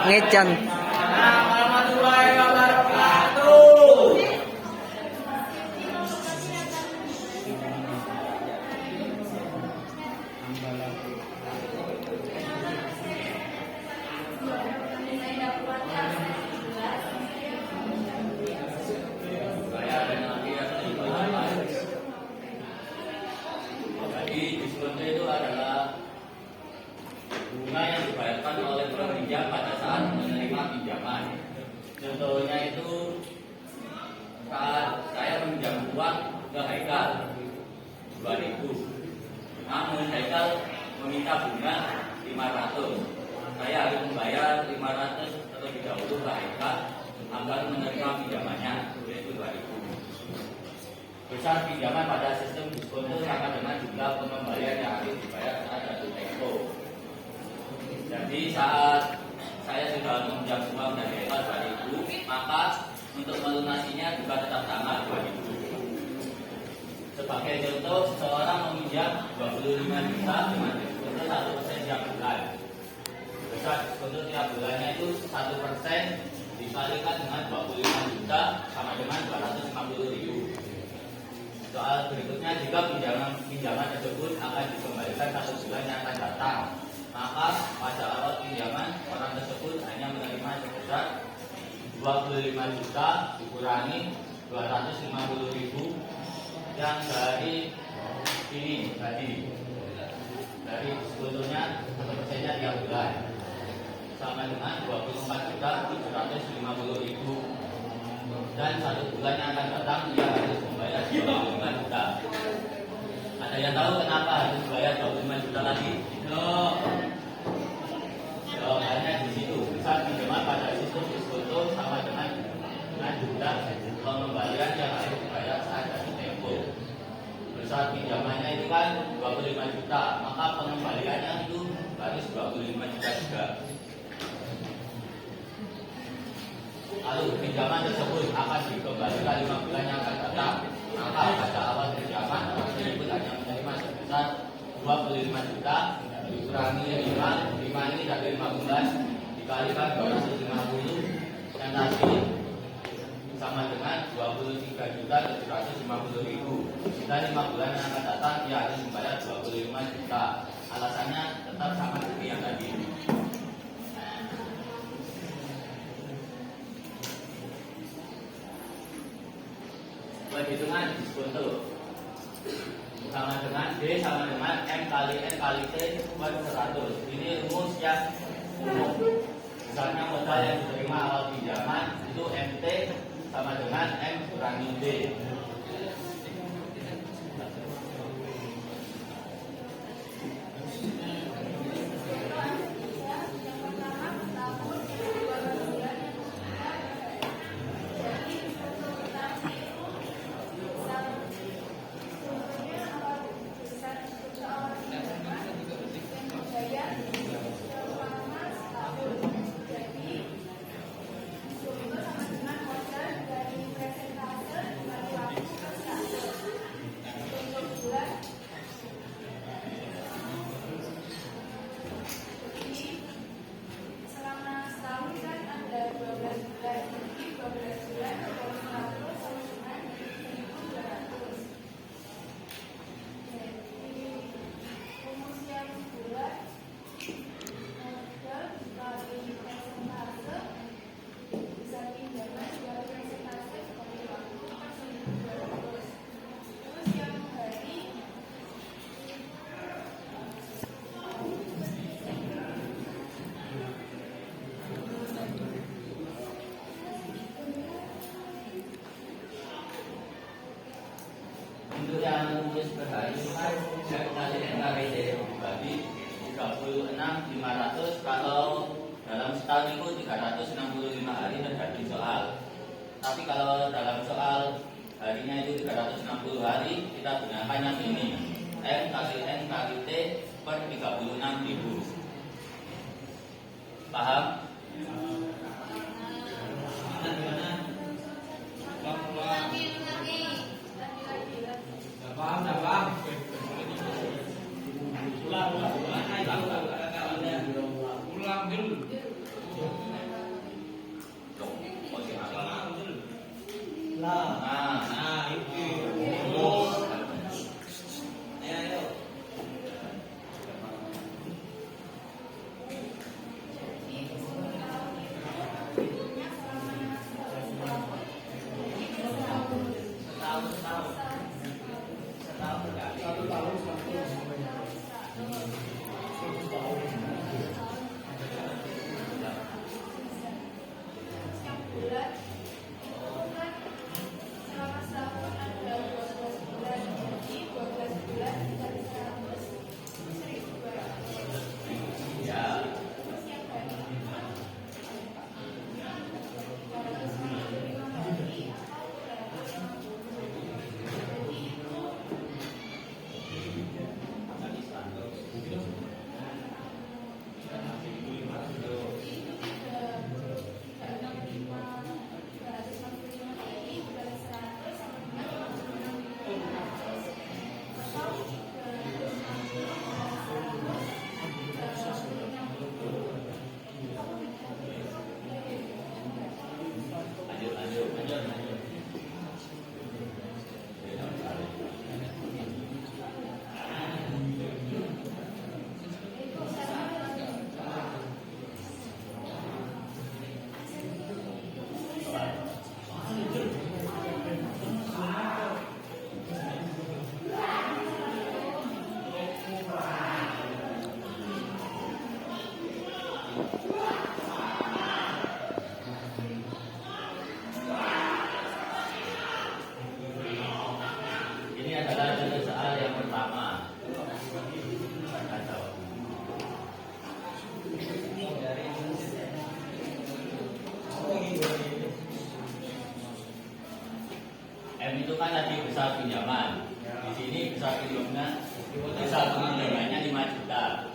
Pak Ngecan. Warahmatullahi wabarakatuh. Jadi diskon itu adalah bunga yang dibayarkan oleh peminjam pada saat menerima pinjaman. Contohnya itu saat saya meminjam uang ke Haikal 2.000, namun Haikal meminta bunga 500. Saya harus membayar 500 terlebih dahulu ke Haikal agar menerima pinjamannya, yaitu 2.000. Besar pinjaman pada sistem diskon itu sama dengan jumlah pengembalian yang harus dibayar saat jatuh tempo. Jadi saat saya sudah meminjam uang dari Haikal 2.000, maka untuk melunasinya juga tetap tanggal 2.000. Sebagai contoh, seseorang meminjam 25 juta dengan diskon 1% tiap bulan. Besar diskon tiap bulannya itu 1% dikalikan dengan 25 juta sama dengan 250.000. Soal berikutnya, jika pinjaman tersebut akan dikembalikan 1 bulan yang akan datang, maka pada awal pinjaman orang tersebut hanya menerima sebesar 25 juta dikurangi 250.000 yang dari ini tadi, dari sebetulnya 1%-nya tiap bulan sama dengan 24.750.000, dan 1 bulan yang akan datang ia harus membayar 25 juta. Ada yang tahu kenapa harus bayar 25 juta lagi? Jawabannya di situ. Besar pinjaman pada sistem diskon sama dengan jumlah pengembalian yang harus dibayar saat jatuh tempo. Besar pinjamannya itu kan 25 juta, maka pengembaliannya itu harus 25 juta juga. Lalu pinjaman tersebut akan dikembalikan 5 bulan yang akan datang, maka pada awal pinjaman orang tersebut hanya menerima sebesar 25 juta dikurangi 5 ini dari 5 bulan dikalikan 250 yang tadi sama dengan 23.750.000. Jika 5 bulan yang akan datang ia harus membayar 25 juta. Alasannya tetap sama seperti yang tadi. Perhitungan diskonto sama dengan D sama dengan M kali N kali T per 100. Ini rumus yang umum. Misalnya modal yang diterima awal pinjaman itu MT sama dengan M kurangi D. Untuk yang rumus per hari itu kan kali NKWD dibagi 36.500, kalau dalam setahun itu 365 hari terjadi soal. Tapi kalau dalam soal harinya itu 360 hari, kita gunakan yang ini, M kali N kali T per 36.000. Paham? Ulang dulu. Ini adalah contoh soal yang pertama. M itu kan tadi besar pinjaman. Di sini besar pinjamannya 5 juta.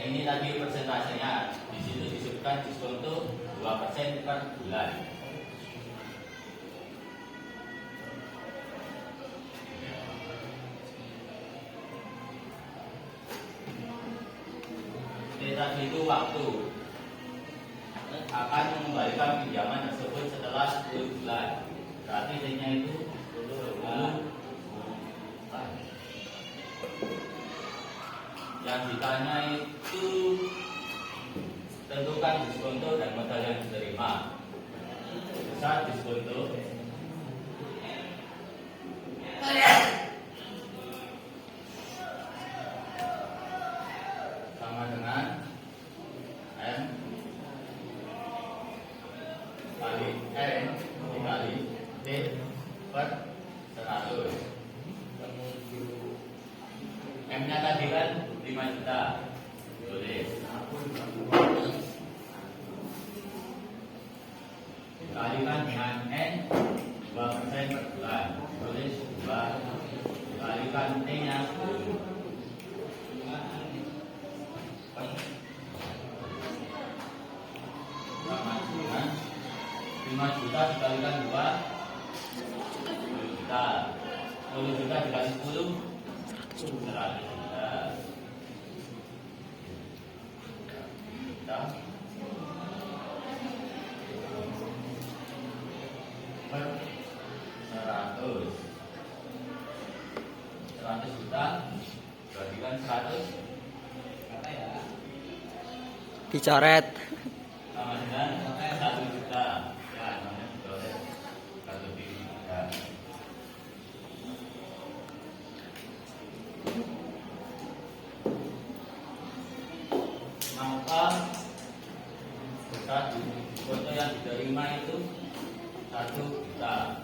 Ini tadi persentasenya. Di situ disebutkan diskonto 2% per bulan. Tadi itu waktu akan mengembalikan pinjaman tersebut setelah 10 bulan. Berarti T-nya itu 10. Yang ditanya itu tentukan diskonto dan modal yang diterima. Besar diskonto sama dengan M kali N dikali T per 100. M-nya tadi kan 5 juta. Boleh. Dikalikan dengan N 2% per bulan. Tulis 2. Dikalikan T-nya 10. Sama dengan 5 juta dikalikan 2 10 juta. 10 juta dikali 10 100 juta. Per 100 juta berikan 100 Dicoret. sama dengan 1 juta. Ya, namanya dicoret 1 juta. Maka foto yang diterima itu 1 juta.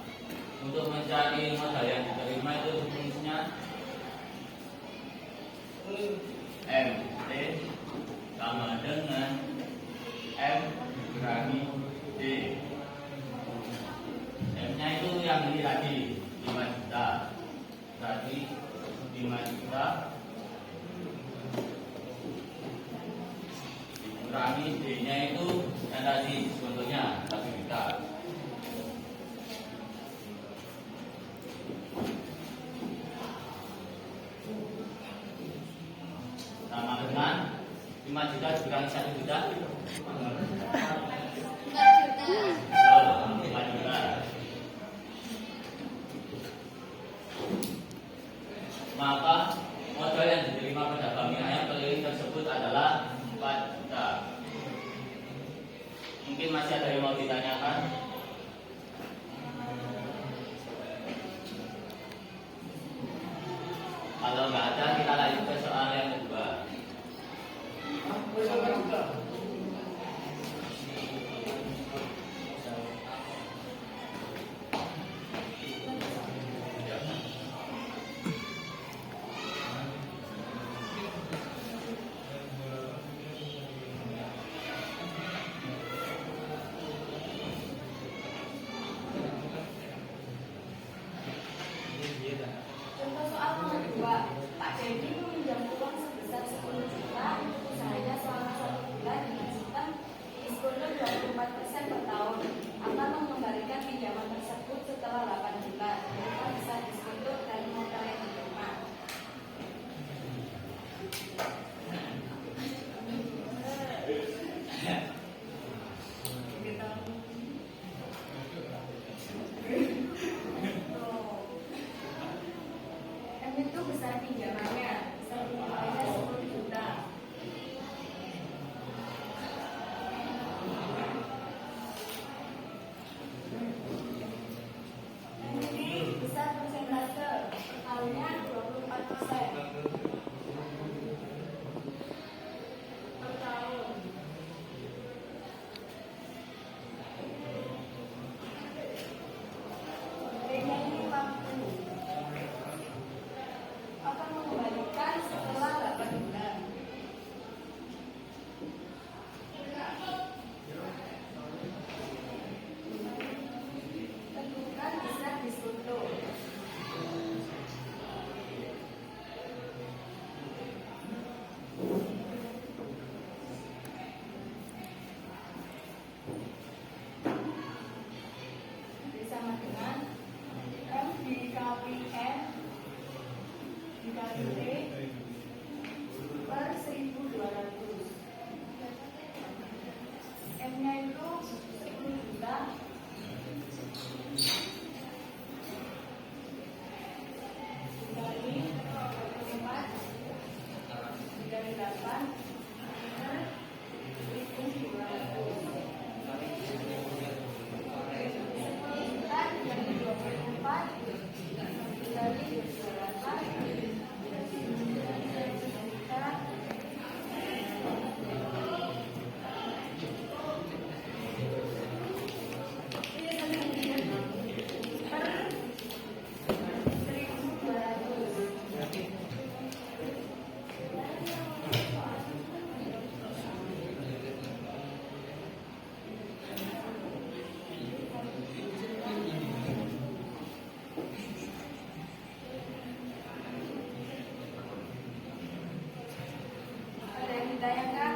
Untuk mencari modal yang diterima itu rumusnya MT sama dengan M dikurangi D. M-nya itu yang ini tadi 5 juta. Tadi 5 juta dikurangi D-nya itu yang tadi contohnya 1 juta. Sama dengan 5 juta dikurangi 1 juta 5 juta. Maka modal yang diterima pada bank ayam keliling tersebut adalah 4 juta. Mungkin masih ada yang mau ditanyakan? Kalau nggak ada, kita lanjut ke soal yang kedua. Contoh soal nomor 2, Pak Dedi meminjam uang sebesar 10 juta untuk usahanya selama 1 bulan per 1.200. M-nya itu 10 juta. Dikali 4 dikali 8 per 1.200. 10 juta dikali 24 dikali 200. Ada yang ditanyakan?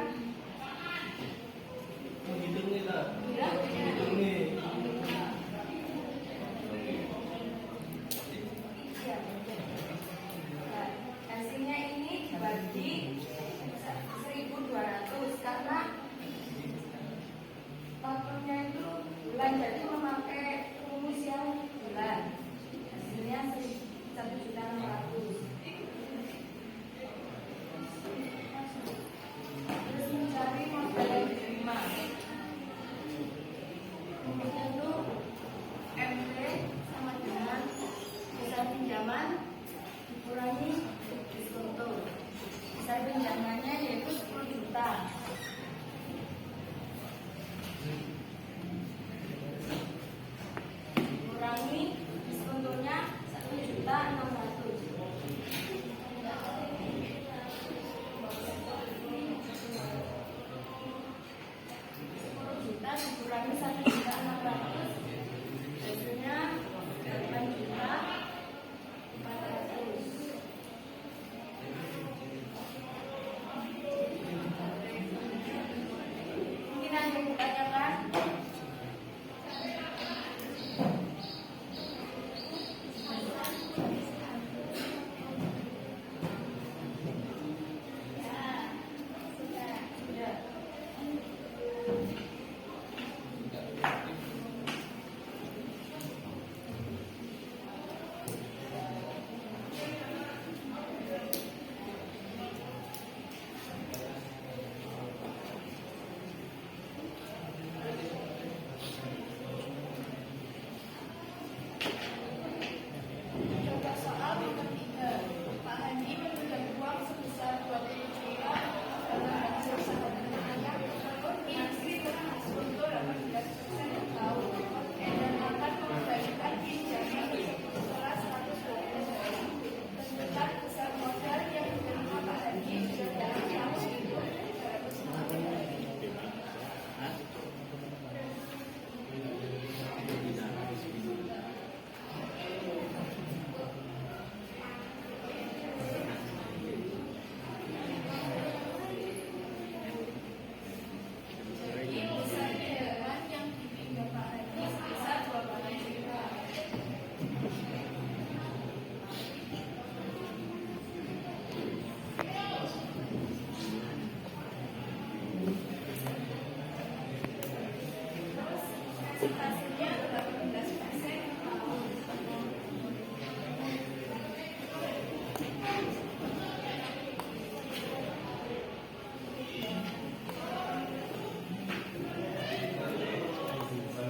Menghitung nih lah. Ya? Menghitung nih. Iya. Nah, hasilnya ini dibagi 1.200 karena waktunya itu bulan, jadi memakai rumus yang bulan. Hasilnya 1.600.000. Terus mencari modal yang diterima. Rumusnya itu MT sama dengan besar pinjaman dikurangi diskonto. Besar pinjamannya yaitu 10 juta. Dikurangi diskontonya 1.600.000. 10 juta dikurangi 1.600.000, hasilnya 8.400.000. Mungkin ada yang ditanyakan? Sudah. Coba soal nomor 3. Pak Handi meminjam uang sebesar 20 juta dalam hasil sehari-hari tersebut diisi dengan diskonto 18% tahun dan akan mengembalikan pinjaman tersebut setelah 120 hari. Tentang besar modal yang diterima Pak Handi sudah dalam tahun 1.250 hari. Jadi besar pinjaman yang dipinjam Pak Hadi sebesar 28 juta. Terus presentasinya 18% tahun.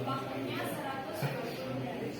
Waktunya 120 hari.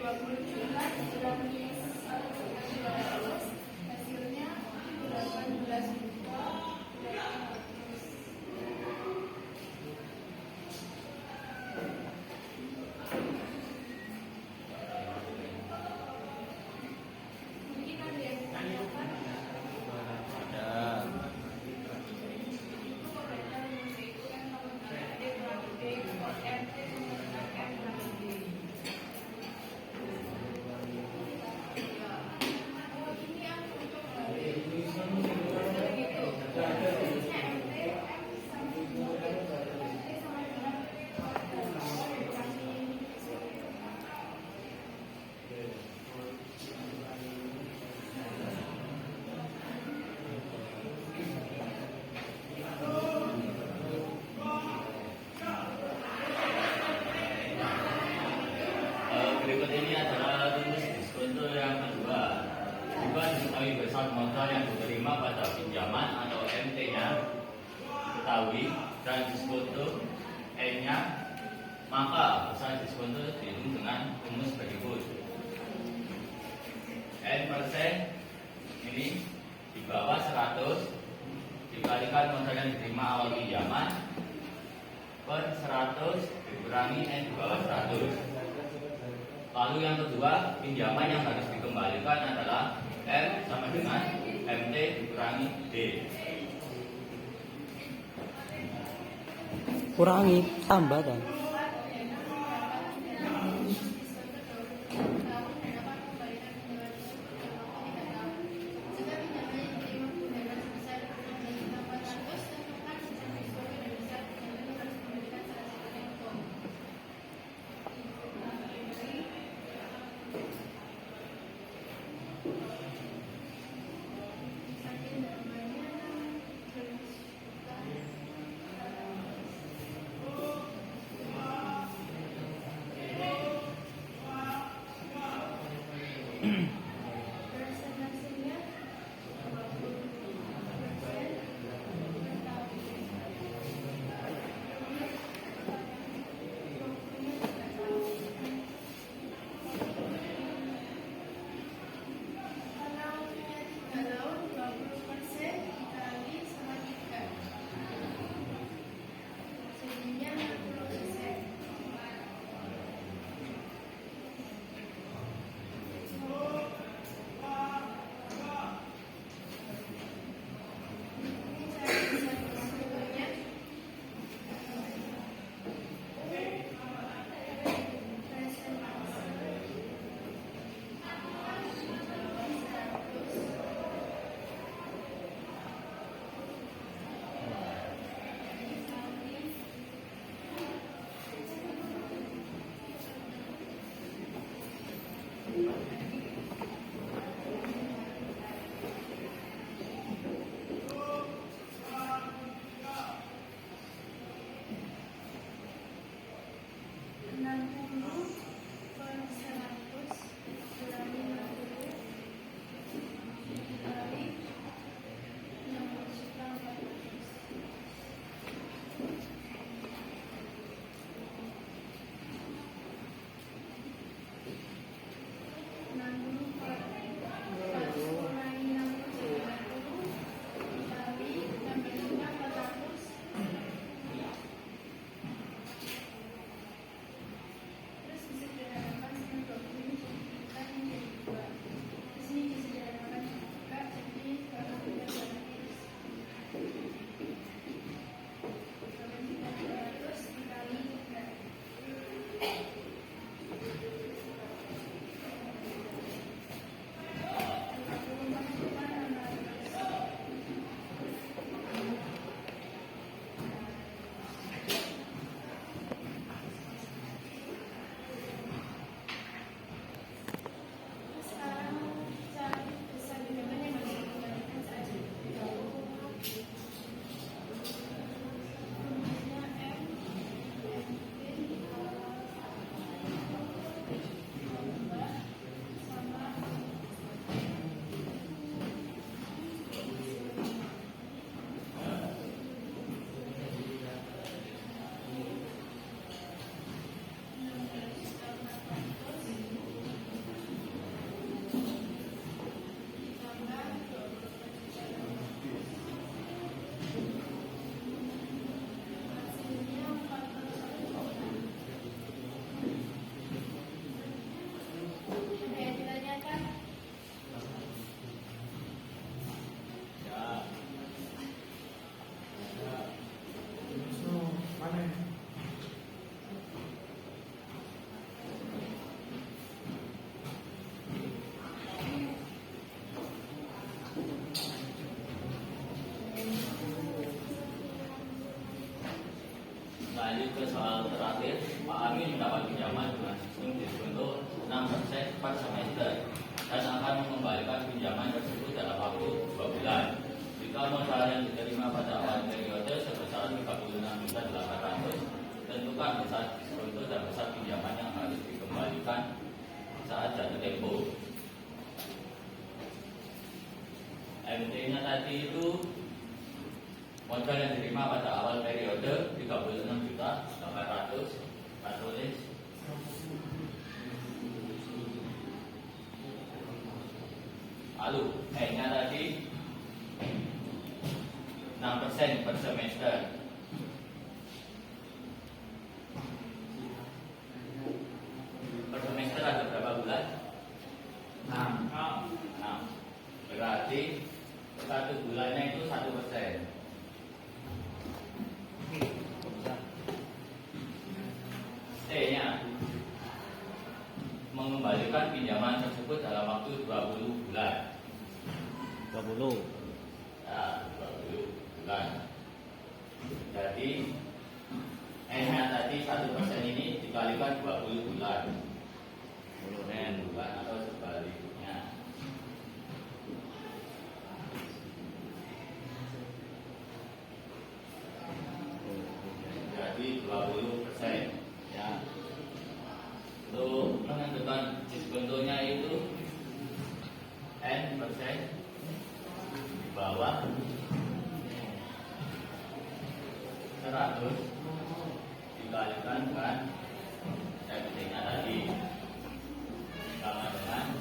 20 bulan dikurangi 1,200, hasilnya 18 juta. Mungkin ada yang ditanyakan. Ada. Berikut ini adalah rumus diskonto yang kedua. Jika diketahui besar modal yang diterima pada pinjaman atau MT-nya diketahui dan diskonto N-nya, maka besar diskonto dihitung dengan rumus berikut. N% ini di bawah 100 dikalikan modal yang diterima awal pinjaman per 100 dikurangi N di bawah 100. Lalu yang kedua, pinjaman yang harus dikembalikan adalah M sama dengan MT dikurangi D. Kurangi, tambah kan? lanjut ke soal terakhir. Pak Amin mendapat pinjaman dengan sistem diskonto 6% per semester dan akan mengembalikan pinjaman tersebut dalam waktu 2 bulan. Jika modal yang diterima pada awal periode sebesar 36.800, tentukan besar diskonto dan besar pinjaman yang harus dikembalikan saat jatuh tempo. MT-nya tadi itu modal yang diterima pada awal periode 36.800, kita tulis. Lalu E-nya tadi 6% per semester. Per semester ada berapa bulan? 6. Berarti satu bulannya itu 1%. C-nya mengembalikan pinjaman tersebut dalam waktu 20 bulan. 20. Ya, 20 bulan. Jadi N-nya tadi 1% ini dikalikan 20 bulan. N bulan atau sebaliknya. Jadi 20%. Ya. Untuk menentukan diskontonya itu N% di bawah 100 dikalikan dengan MT-nya tadi sama dengan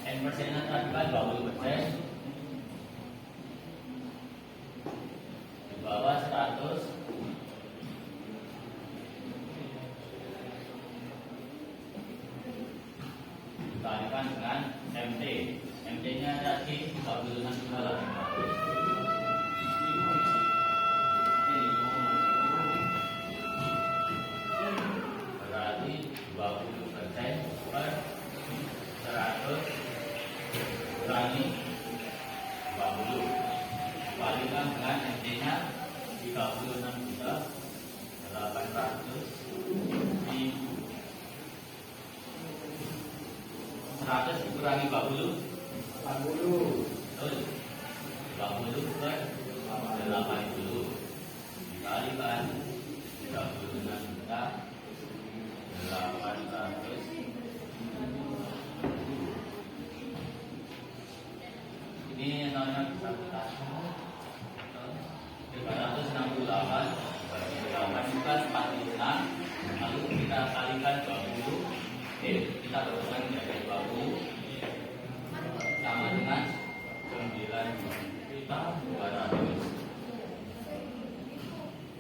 N%-nya tadi kan 20%, di bawah 100 dikalikan dengan MT. MT-nya tadi 36.800. Berarti 20% per 100 kurangi 20 dikalikan dengan MT-nya 36.800 di 100 dikurangi 20 betul, 20 per 80 dikalikan 36.800. Ini namanya bisa kita 368 bagi 8 itu kan 46, lalu kita kalikan 20, kita gabungkan menjadi 20 sama dengan 9.200.